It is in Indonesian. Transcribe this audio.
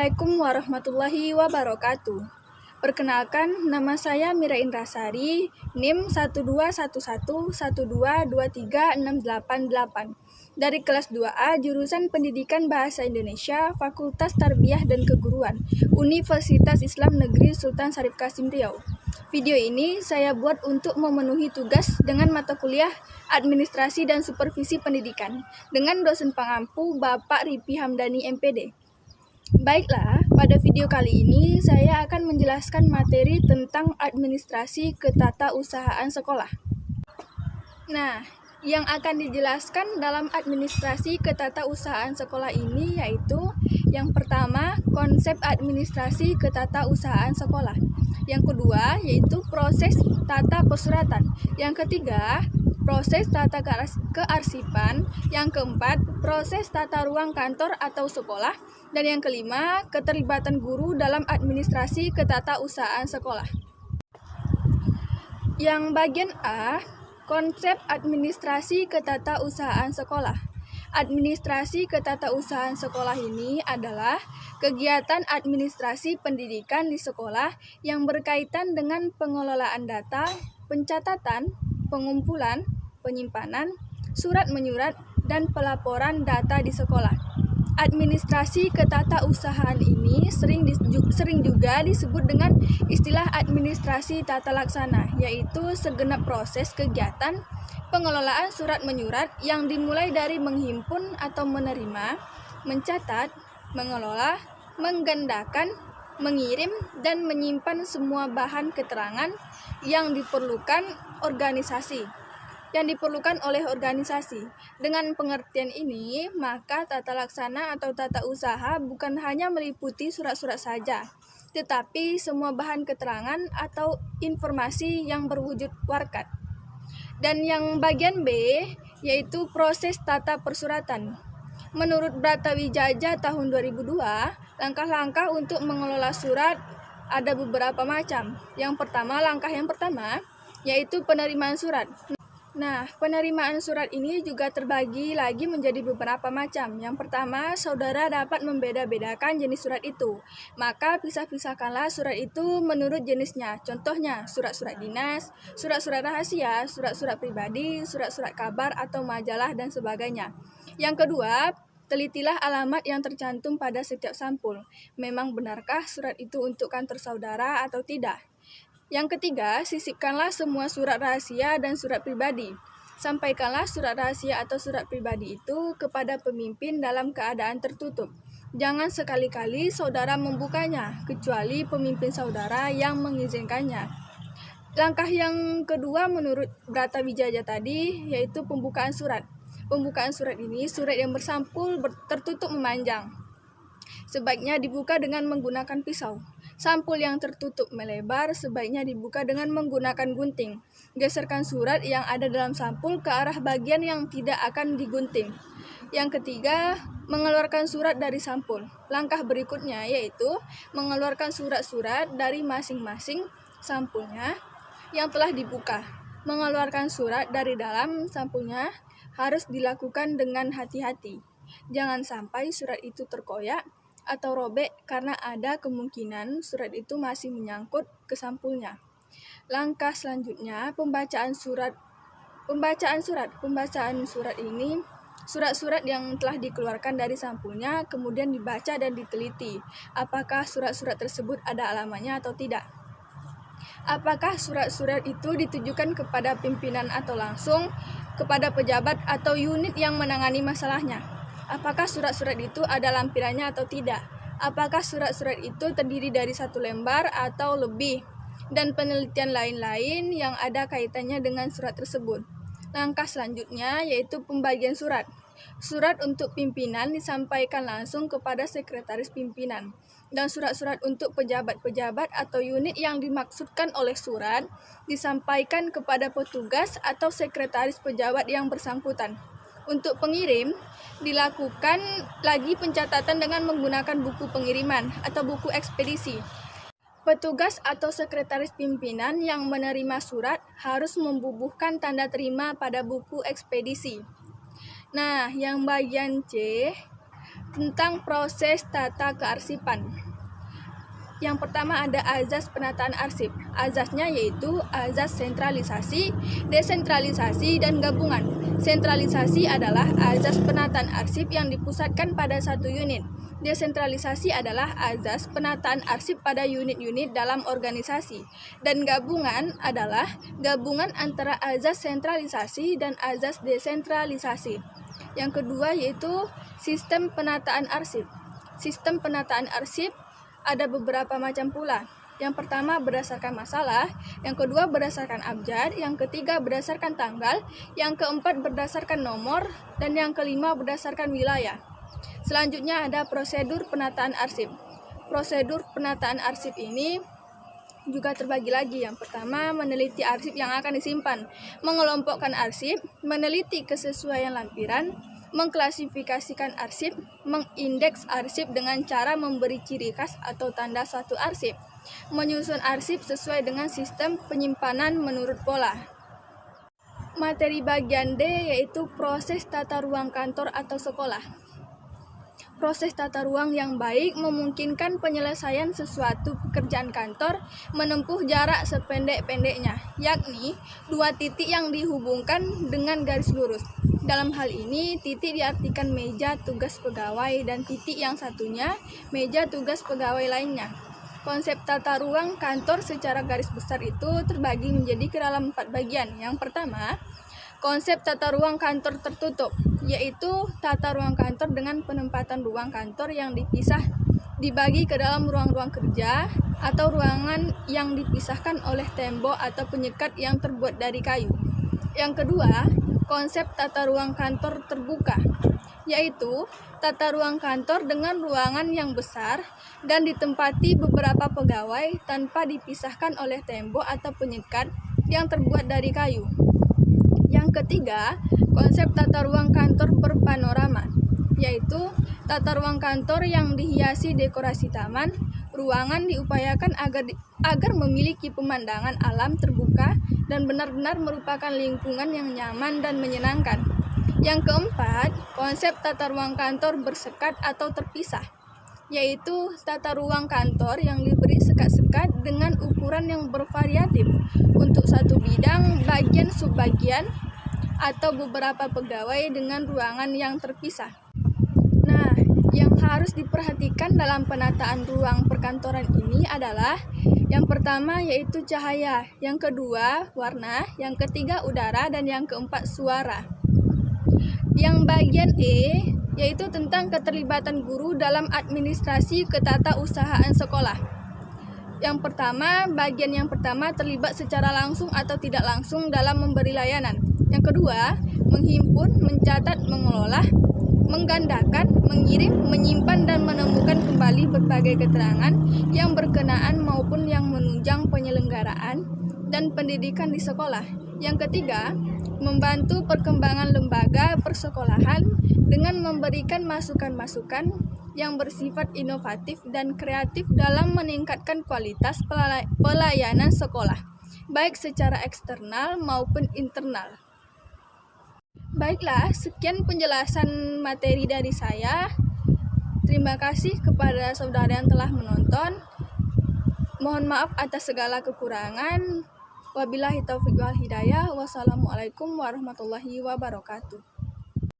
Assalamualaikum warahmatullahi wabarakatuh. Perkenalkan, nama saya Mira Indrasari, NIM 12111223688 dari kelas 2A jurusan Pendidikan Bahasa Indonesia, Fakultas Tarbiyah dan Keguruan, Universitas Islam Negeri Sultan Syarif Qasim Riau. Video ini saya buat untuk memenuhi tugas dengan mata kuliah Administrasi dan Supervisi Pendidikan dengan dosen pengampu Bapak Ripi Hamdani MPD. Baiklah, pada video kali ini saya akan menjelaskan materi tentang administrasi ketatausahaan sekolah. Nah, yang akan dijelaskan dalam administrasi ketatausahaan sekolah ini yaitu yang pertama, konsep administrasi ketatausahaan sekolah. Yang kedua, yaitu proses tata persuratan. Yang ketiga, proses tata kearsipan. Yang keempat, proses tata ruang kantor atau sekolah. Dan yang kelima, keterlibatan guru dalam administrasi ketatausahaan sekolah. Yang bagian A, konsep administrasi ketatausahaan sekolah. Administrasi ketatausahaan sekolah ini adalah kegiatan administrasi pendidikan di sekolah yang berkaitan dengan pengelolaan data, pencatatan, pengumpulan, penyimpanan, surat menyurat, dan pelaporan data di sekolah. Administrasi ketatausahaan ini sering juga disebut dengan istilah administrasi tata laksana, yaitu segenap proses kegiatan pengelolaan surat menyurat yang dimulai dari menghimpun atau menerima, mencatat, mengelola, menggandakan, mengirim, dan menyimpan semua bahan keterangan yang diperlukan oleh organisasi. Dengan pengertian ini, maka tata laksana atau tata usaha bukan hanya meliputi surat-surat saja, tetapi semua bahan keterangan atau informasi yang berwujud warkat. Dan yang bagian B, yaitu proses tata persuratan. Menurut Bratawijaya tahun 2002, langkah-langkah untuk mengelola surat ada beberapa macam. Langkah yang pertama, yaitu penerimaan surat. Nah, penerimaan surat ini juga terbagi lagi menjadi beberapa macam. Yang pertama, saudara dapat membeda-bedakan jenis surat itu. Maka pisah-pisahkanlah surat itu menurut jenisnya. Contohnya, surat-surat dinas, surat-surat rahasia, surat-surat pribadi, surat-surat kabar atau majalah, dan sebagainya. Yang kedua, telitilah alamat yang tercantum pada setiap sampul. Memang benarkah surat itu untuk kantor saudara atau tidak? Yang ketiga, sisipkanlah semua surat rahasia dan surat pribadi. Sampaikanlah surat rahasia atau surat pribadi itu kepada pemimpin dalam keadaan tertutup. Jangan sekali-kali saudara membukanya, kecuali pemimpin saudara yang mengizinkannya. Langkah yang kedua menurut Bratawijaya tadi, yaitu pembukaan surat. Pembukaan surat ini surat yang bersampul tertutup memanjang. Sebaiknya dibuka dengan menggunakan pisau. Sampul yang tertutup melebar sebaiknya dibuka dengan menggunakan gunting. Geserkan surat yang ada dalam sampul ke arah bagian yang tidak akan digunting. Yang ketiga, mengeluarkan surat dari sampul. Langkah berikutnya yaitu mengeluarkan surat-surat dari masing-masing sampulnya yang telah dibuka. Mengeluarkan surat dari dalam sampulnya harus dilakukan dengan hati-hati. Jangan sampai surat itu terkoyak atau robek karena ada kemungkinan surat itu masih menyangkut ke sampulnya. Langkah selanjutnya, pembacaan surat ini, surat-surat yang telah dikeluarkan dari sampulnya kemudian dibaca dan diteliti. Apakah surat-surat tersebut ada alamatnya atau tidak? Apakah surat-surat itu ditujukan kepada pimpinan atau langsung kepada pejabat atau unit yang menangani masalahnya? Apakah surat-surat itu ada lampirannya atau tidak? Apakah surat-surat itu terdiri dari satu lembar atau lebih? Dan penelitian lain-lain yang ada kaitannya dengan surat tersebut. Langkah selanjutnya yaitu pembagian surat. Surat untuk pimpinan disampaikan langsung kepada sekretaris pimpinan. Dan surat-surat untuk pejabat-pejabat atau unit yang dimaksudkan oleh surat disampaikan kepada petugas atau sekretaris pejabat yang bersangkutan. Untuk pengirim, dilakukan lagi pencatatan dengan menggunakan buku pengiriman atau buku ekspedisi. Petugas atau sekretaris pimpinan yang menerima surat harus membubuhkan tanda terima pada buku ekspedisi. Nah, yang bagian C, tentang proses tata kearsipan. Yang pertama ada azas penataan arsip. Azasnya yaitu azas sentralisasi, desentralisasi, dan gabungan. Sentralisasi adalah azas penataan arsip yang dipusatkan pada satu unit. Desentralisasi adalah azas penataan arsip pada unit-unit dalam organisasi. Dan gabungan adalah gabungan antara azas sentralisasi dan azas desentralisasi. Yang kedua yaitu sistem penataan arsip. Sistem penataan arsip ada beberapa macam pula. Yang pertama berdasarkan masalah, yang kedua berdasarkan abjad, yang ketiga berdasarkan tanggal, yang keempat berdasarkan nomor, dan yang kelima berdasarkan wilayah. Selanjutnya ada prosedur penataan arsip. Prosedur penataan arsip ini juga terbagi lagi. Yang pertama, meneliti arsip yang akan disimpan, mengelompokkan arsip, meneliti kesesuaian lampiran, mengklasifikasikan arsip, mengindeks arsip dengan cara memberi ciri khas atau tanda suatu arsip, menyusun arsip sesuai dengan sistem penyimpanan menurut pola. Materi bagian D yaitu proses tata ruang kantor atau sekolah. Proses tata ruang yang baik memungkinkan penyelesaian sesuatu pekerjaan kantor menempuh jarak sependek-pendeknya, yakni dua titik yang dihubungkan dengan garis lurus. Dalam hal ini, titik diartikan meja tugas pegawai dan titik yang satunya meja tugas pegawai lainnya. Konsep tata ruang kantor secara garis besar itu terbagi menjadi ke dalam 4 bagian. Yang pertama, konsep tata ruang kantor tertutup, yaitu tata ruang kantor dengan penempatan ruang kantor yang dipisah dibagi ke dalam ruang-ruang kerja atau ruangan yang dipisahkan oleh tembok atau penyekat yang terbuat dari kayu. Yang kedua, konsep tata ruang kantor terbuka, yaitu tata ruang kantor dengan ruangan yang besar dan ditempati beberapa pegawai tanpa dipisahkan oleh tembok atau penyekat yang terbuat dari kayu. Yang ketiga, konsep tata ruang kantor berpanorama, yaitu tata ruang kantor yang dihiasi dekorasi taman. Ruangan diupayakan agar memiliki pemandangan alam terbuka dan benar-benar merupakan lingkungan yang nyaman dan menyenangkan. Yang keempat, konsep tata ruang kantor bersekat atau terpisah, yaitu tata ruang kantor yang diberi sekat-sekat dengan ukuran yang bervariatif untuk satu bidang, bagian subbagian, atau beberapa pegawai dengan ruangan yang terpisah. Nah, yang harus diperhatikan dalam penataan ruang perkantoran ini adalah yang pertama yaitu cahaya, yang kedua warna, yang ketiga udara, dan yang keempat suara. Yang bagian E yaitu tentang keterlibatan guru dalam administrasi ketatausahaan sekolah. Bagian yang pertama terlibat secara langsung atau tidak langsung dalam memberi layanan. Yang kedua, menghimpun, mencatat, mengelola, menggandakan, mengirim, menyimpan, dan menemukan kembali berbagai keterangan yang berkenaan maupun yang menunjang penyelenggaraan dan pendidikan di sekolah. Yang ketiga, membantu perkembangan lembaga persekolahan dengan memberikan masukan-masukan yang bersifat inovatif dan kreatif dalam meningkatkan kualitas pelayanan sekolah, baik secara eksternal maupun internal. Baiklah, sekian penjelasan materi dari saya. Terima kasih kepada saudara yang telah menonton. Mohon maaf atas segala kekurangan. Wabillahi taufiq wal hidayah. Wassalamualaikum warahmatullahi wabarakatuh.